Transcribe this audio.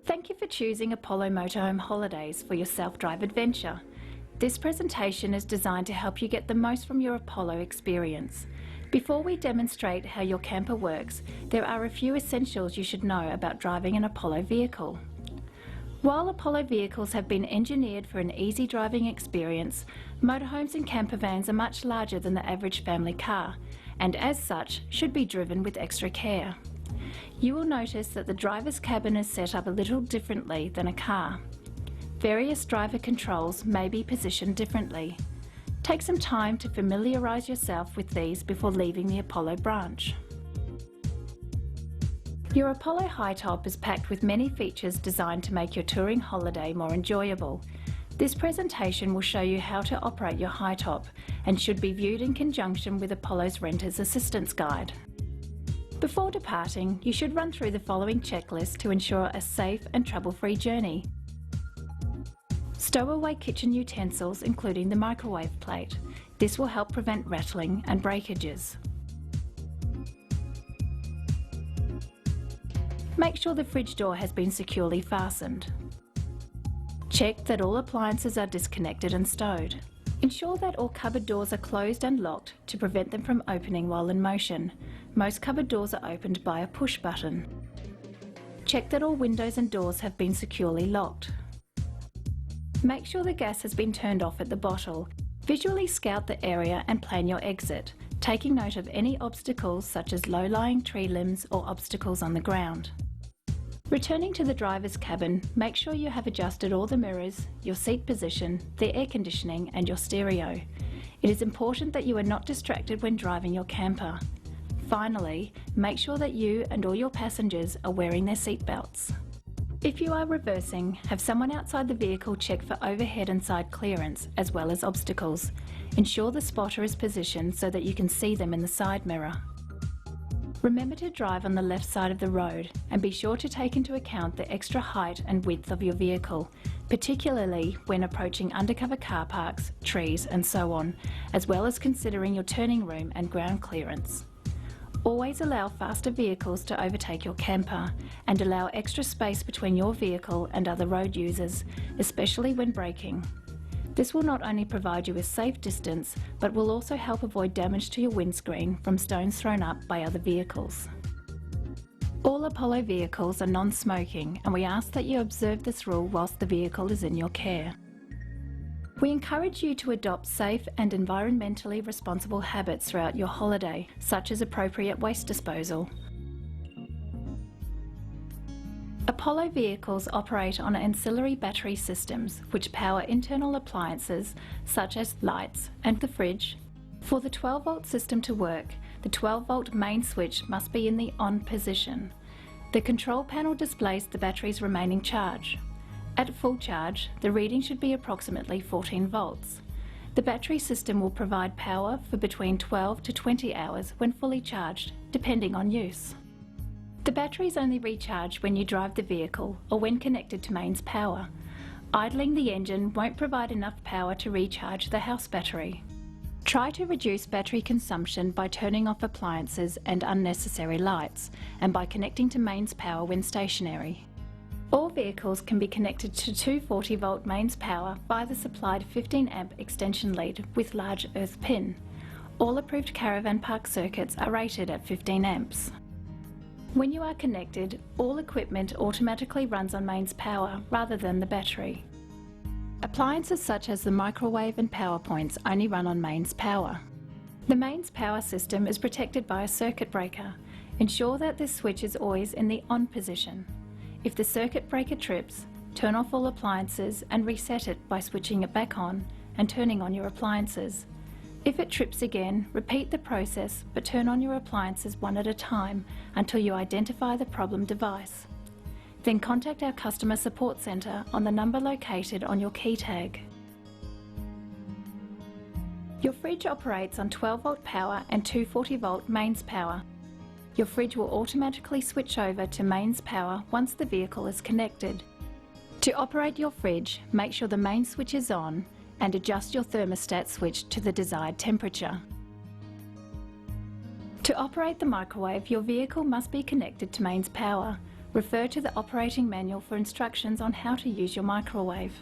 Thank you for choosing Apollo Motorhome Holidays for your self-drive adventure. This presentation is designed to help you get the most from your Apollo experience. Before we demonstrate how your camper works, there are a few essentials you should know about driving an Apollo vehicle. While Apollo vehicles have been engineered for an easy driving experience, motorhomes and campervans are much larger than the average family car, and as such should be driven with extra care. You will notice that the driver's cabin is set up a little differently than a car. Various driver controls may be positioned differently. Take some time to familiarise yourself with these before leaving the Apollo branch. Your Apollo Hitop is packed with many features designed to make your touring holiday more enjoyable. This presentation will show you how to operate your Hitop and should be viewed in conjunction with Apollo's Renter's Assistance Guide. Before departing, you should run through the following checklist to ensure a safe and trouble-free journey. Stow away kitchen utensils, including the microwave plate. This will help prevent rattling and breakages. Make sure the fridge door has been securely fastened. Check that all appliances are disconnected and stowed. Ensure that all cupboard doors are closed and locked to prevent them from opening while in motion. Most cupboard doors are opened by a push button. Check that all windows and doors have been securely locked. Make sure the gas has been turned off at the bottle. Visually scout the area and plan your exit, taking note of any obstacles such as low-lying tree limbs or obstacles on the ground. Returning to the driver's cabin, make sure you have adjusted all the mirrors, your seat position, the air conditioning and your stereo. It is important that you are not distracted when driving your camper. Finally, make sure that you and all your passengers are wearing their seat belts. If you are reversing, have someone outside the vehicle check for overhead and side clearance, as well as obstacles. Ensure the spotter is positioned so that you can see them in the side mirror. Remember to drive on the left side of the road and be sure to take into account the extra height and width of your vehicle, particularly when approaching undercover car parks, trees and so on, as well as considering your turning room and ground clearance. Always allow faster vehicles to overtake your camper and allow extra space between your vehicle and other road users, especially when braking. This will not only provide you with safe distance, but will also help avoid damage to your windscreen from stones thrown up by other vehicles. All Apollo vehicles are non-smoking, and we ask that you observe this rule whilst the vehicle is in your care. We encourage you to adopt safe and environmentally responsible habits throughout your holiday, such as appropriate waste disposal. Apollo vehicles operate on ancillary battery systems which power internal appliances such as lights and the fridge. For the 12-volt system to work, the 12-volt main switch must be in the on position. The control panel displays the battery's remaining charge. At full charge, the reading should be approximately 14 volts. The battery system will provide power for between 12 to 20 hours when fully charged, depending on use. The batteries only recharge when you drive the vehicle or when connected to mains power. Idling the engine won't provide enough power to recharge the house battery. Try to reduce battery consumption by turning off appliances and unnecessary lights, and by connecting to mains power when stationary. All vehicles can be connected to 240-volt mains power by the supplied 15-amp extension lead with large earth pin. All approved caravan park circuits are rated at 15 amps. When you are connected, all equipment automatically runs on mains power rather than the battery. Appliances such as the microwave and power points only run on mains power. The mains power system is protected by a circuit breaker. Ensure that this switch is always in the on position. If the circuit breaker trips, turn off all appliances and reset it by switching it back on and turning on your appliances. If it trips again, repeat the process but turn on your appliances one at a time until you identify the problem device. Then contact our customer support centre on the number located on your key tag. Your fridge operates on 12-volt power and 240-volt mains power. Your fridge will automatically switch over to mains power once the vehicle is connected. To operate your fridge, make sure the main switch is on and adjust your thermostat switch to the desired temperature. To operate the microwave, your vehicle must be connected to mains power. Refer to the operating manual for instructions on how to use your microwave.